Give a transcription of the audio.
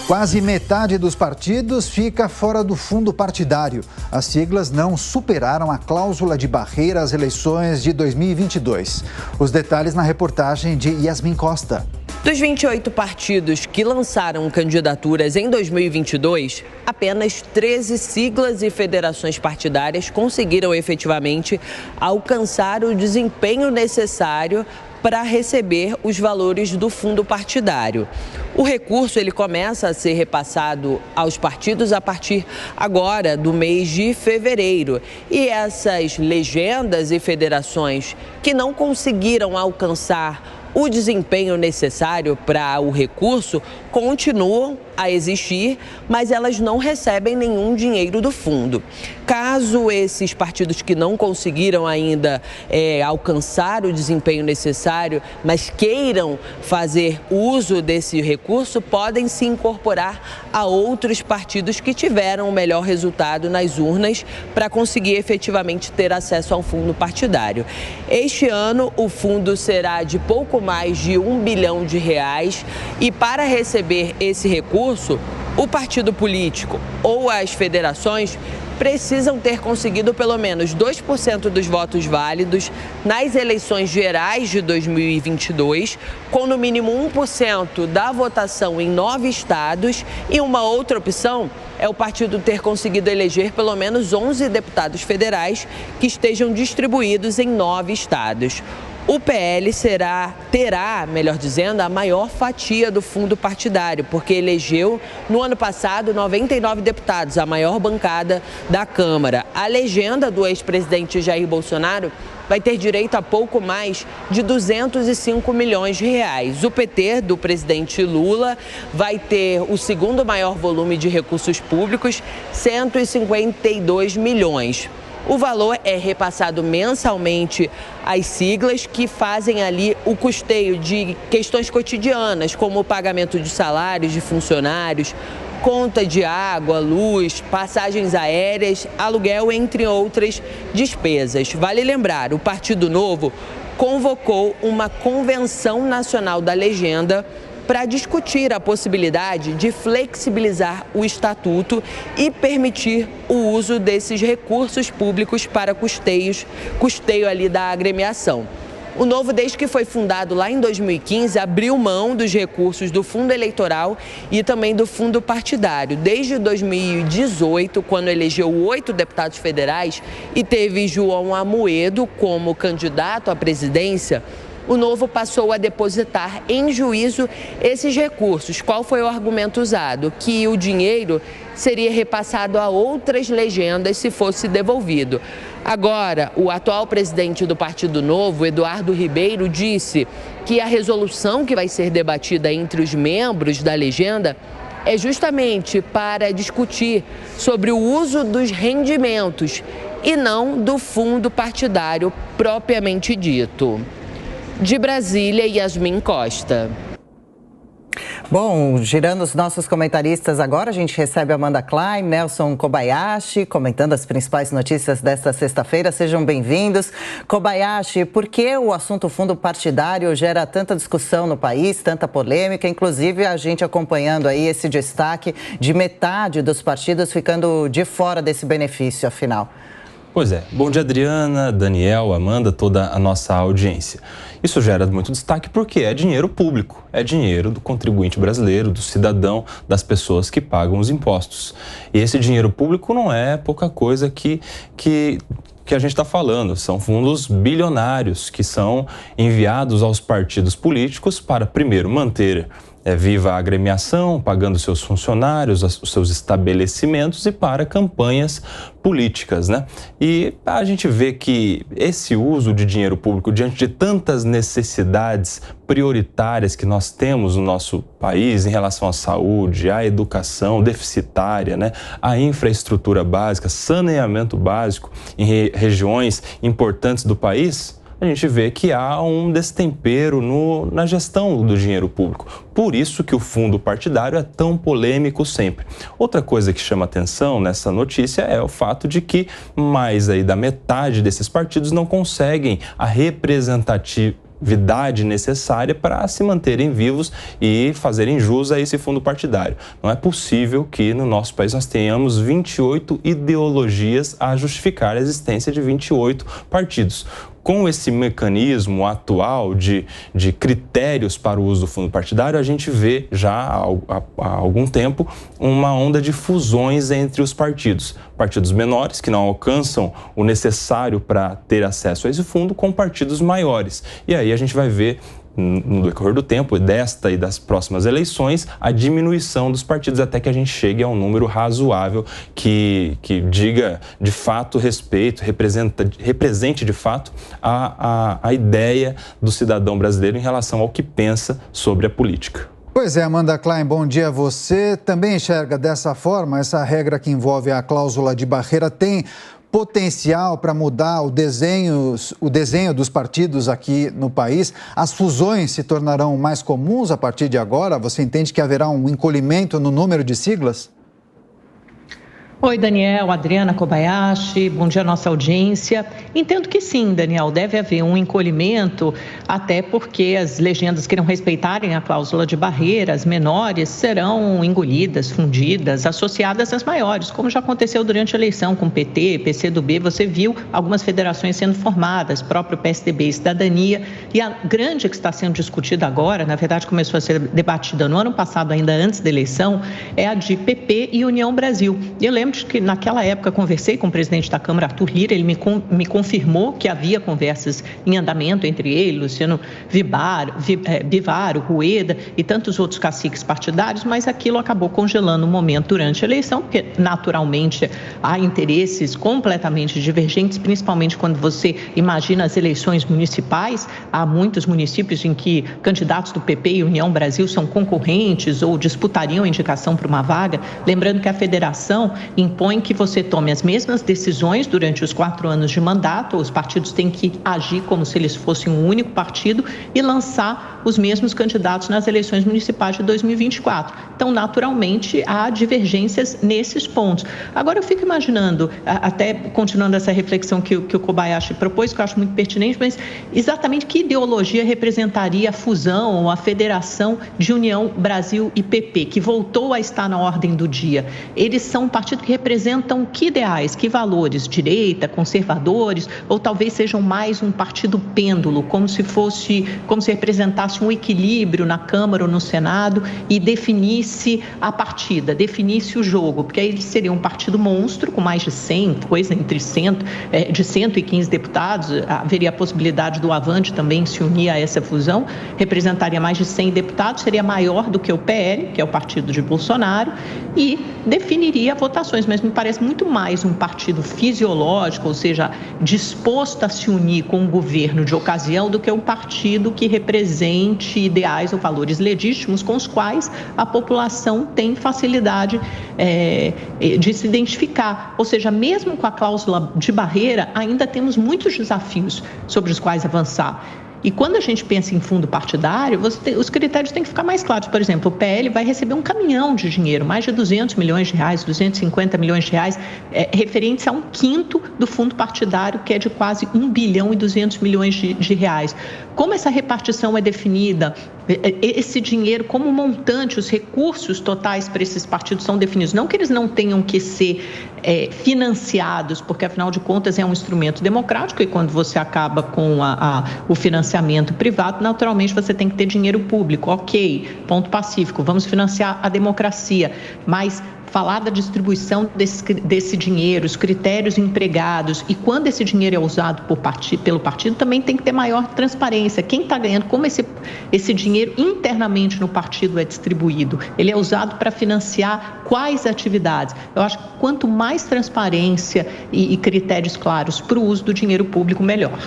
Quase metade dos partidos fica fora do fundo partidário. As siglas não superaram a cláusula de barreira às eleições de 2022. Os detalhes na reportagem de Yasmin Costa. Dos 28 partidos que lançaram candidaturas em 2022, apenas 13 siglas e federações partidárias conseguiram efetivamente alcançar o desempenho necessário para receber os valores do fundo partidário. O recurso ele começa a ser repassado aos partidos a partir agora do mês de fevereiro. E essas legendas e federações que não conseguiram alcançar o desempenho necessário para o recurso continuam a existir, mas elas não recebem nenhum dinheiro do fundo. Caso esses partidos que não conseguiram ainda alcançar o desempenho necessário, mas queiram fazer uso desse recurso, podem se incorporar a outros partidos que tiveram o melhor resultado nas urnas para conseguir efetivamente ter acesso ao fundo partidário. Este ano, o fundo será de pouco mais de R$1 bilhão e para receber esse recurso, o partido político ou as federações precisam ter conseguido pelo menos 2% dos votos válidos nas eleições gerais de 2022, com no mínimo 1% da votação em 9 estados, e uma outra opção é o partido ter conseguido eleger pelo menos 11 deputados federais que estejam distribuídos em 9 estados. O PL terá, melhor dizendo, a maior fatia do fundo partidário, porque elegeu no ano passado 99 deputados, a maior bancada da Câmara. A legenda do ex-presidente Jair Bolsonaro vai ter direito a pouco mais de R$205 milhões. O PT do presidente Lula vai ter o segundo maior volume de recursos públicos, 152 milhões. O valor é repassado mensalmente às siglas que fazem ali o custeio de questões cotidianas, como o pagamento de salários de funcionários, conta de água, luz, passagens aéreas, aluguel, entre outras despesas. Vale lembrar, o Partido Novo convocou uma convenção nacional da legenda para discutir a possibilidade de flexibilizar o estatuto e permitir o uso desses recursos públicos para custeio ali da agremiação. O Novo, desde que foi fundado lá em 2015, abriu mão dos recursos do fundo eleitoral e também do fundo partidário. Desde 2018, quando elegeu 8 deputados federais e teve João Amoedo como candidato à presidência, o Novo passou a depositar em juízo esses recursos. Qual foi o argumento usado? Que o dinheiro seria repassado a outras legendas se fosse devolvido. Agora, o atual presidente do Partido Novo, Eduardo Ribeiro, disse que a resolução que vai ser debatida entre os membros da legenda é justamente para discutir sobre o uso dos rendimentos e não do fundo partidário propriamente dito. De Brasília, Yasmin Costa. Bom, girando os nossos comentaristas agora, a gente recebe Amanda Klein, Nelson Kobayashi, comentando as principais notícias desta sexta-feira. Sejam bem-vindos. Kobayashi, por que o assunto fundo partidário gera tanta discussão no país, tanta polêmica? Inclusive, a gente acompanhando aí esse destaque de metade dos partidos ficando de fora desse benefício, afinal. Pois é. Bom dia, Adriana, Daniel, Amanda, toda a nossa audiência. Isso gera muito destaque porque é dinheiro público, é dinheiro do contribuinte brasileiro, do cidadão, das pessoas que pagam os impostos. E esse dinheiro público não é pouca coisa que a gente está falando. São fundos bilionários que são enviados aos partidos políticos para, primeiro, manter viva a agremiação, pagando seus funcionários, os seus estabelecimentos e para campanhas políticas, né? E a gente vê que esse uso de dinheiro público diante de tantas necessidades prioritárias que nós temos no nosso país em relação à saúde, à educação deficitária, né? À infraestrutura básica, saneamento básico em regiões importantes do país, a gente vê que há um destempero na gestão do dinheiro público. Por isso que o fundo partidário é tão polêmico sempre. Outra coisa que chama atenção nessa notícia é o fato de que mais aí da metade desses partidos não conseguem a viabilidade necessária para se manterem vivos e fazerem jus a esse fundo partidário. Não é possível que no nosso país nós tenhamos 28 ideologias a justificar a existência de 28 partidos. Com esse mecanismo atual de critérios para o uso do fundo partidário, a gente vê já há algum tempo uma onda de fusões entre os partidos. Partidos menores, que não alcançam o necessário para ter acesso a esse fundo, com partidos maiores. E aí a gente vai ver, no decorrer do tempo, desta e das próximas eleições, a diminuição dos partidos até que a gente chegue a um número razoável que diga de fato respeito, represente de fato a ideia do cidadão brasileiro em relação ao que pensa sobre a política. Pois é, Amanda Klein, bom dia a você. Também enxerga dessa forma, essa regra que envolve a cláusula de barreira tem potencial para mudar o desenho dos partidos aqui no país? As fusões se tornarão mais comuns a partir de agora? Você entende que haverá um encolhimento no número de siglas? Oi, Daniel, Adriana Kobayashi, bom dia à nossa audiência. Entendo que sim, Daniel, deve haver um encolhimento, até porque as legendas que não respeitarem a cláusula de barreira, as menores, serão engolidas, fundidas, associadas às maiores, como já aconteceu durante a eleição com PT, PCdoB, você viu algumas federações sendo formadas, próprio PSDB e Cidadania, e a grande que está sendo discutida agora, na verdade começou a ser debatida no ano passado, ainda antes da eleição, é a de PP e União Brasil. Eu lembro que naquela época conversei com o presidente da Câmara, Arthur Lira, ele me confirmou que havia conversas em andamento entre ele, Luciano Bivar, Rueda e tantos outros caciques partidários, mas aquilo acabou congelando um momento durante a eleição, porque naturalmente há interesses completamente divergentes, principalmente quando você imagina as eleições municipais. Há muitos municípios em que candidatos do PP e União Brasil são concorrentes ou disputariam a indicação para uma vaga, lembrando que a federação impõe que você tome as mesmas decisões durante os 4 anos de mandato, os partidos têm que agir como se eles fossem um único partido e lançar os mesmos candidatos nas eleições municipais de 2024. Então, naturalmente, há divergências nesses pontos. Agora, eu fico imaginando, até continuando essa reflexão que o Kobayashi propôs, que eu acho muito pertinente, mas exatamente que ideologia representaria a fusão ou a federação de União Brasil e PP, que voltou a estar na ordem do dia? Eles são um partido que representam que ideais, que valores? Direita, conservadores, ou talvez sejam mais um partido pêndulo, como se representasse um equilíbrio na Câmara ou no Senado e definisse a partida, definisse o jogo, porque aí ele seria um partido monstro com mais de 100, de 115 deputados, haveria a possibilidade do Avante também se unir a essa fusão, representaria mais de 100 deputados, seria maior do que o PL, que é o partido de Bolsonaro, e definiria votações, mas me parece muito mais um partido fisiológico, ou seja, disposto a se unir com o governo de ocasião, do que um partido que represente ideais ou valores legítimos com os quais a população tem facilidade de se identificar. Ou seja, mesmo com a cláusula de barreira, ainda temos muitos desafios sobre os quais avançar. E quando a gente pensa em fundo partidário, os critérios têm que ficar mais claros. Por exemplo, o PL vai receber um caminhão de dinheiro, mais de 200 milhões de reais, 250 milhões de reais, referentes a 1/5 do fundo partidário, que é de quase 1 bilhão e 200 milhões de reais. Como essa repartição é definida? Esse dinheiro, como montante, os recursos totais para esses partidos são definidos. Não que eles não tenham que ser financiados, porque afinal de contas é um instrumento democrático e quando você acaba com o financiamento privado, naturalmente você tem que ter dinheiro público. Ok, ponto pacífico, vamos financiar a democracia, mas falar da distribuição desse dinheiro, os critérios empregados e quando esse dinheiro é usado pelo partido, também tem que ter maior transparência. Quem está ganhando, como esse dinheiro internamente no partido é distribuído, ele é usado para financiar quais atividades. Eu acho que quanto mais transparência e critérios claros para o uso do dinheiro público, melhor.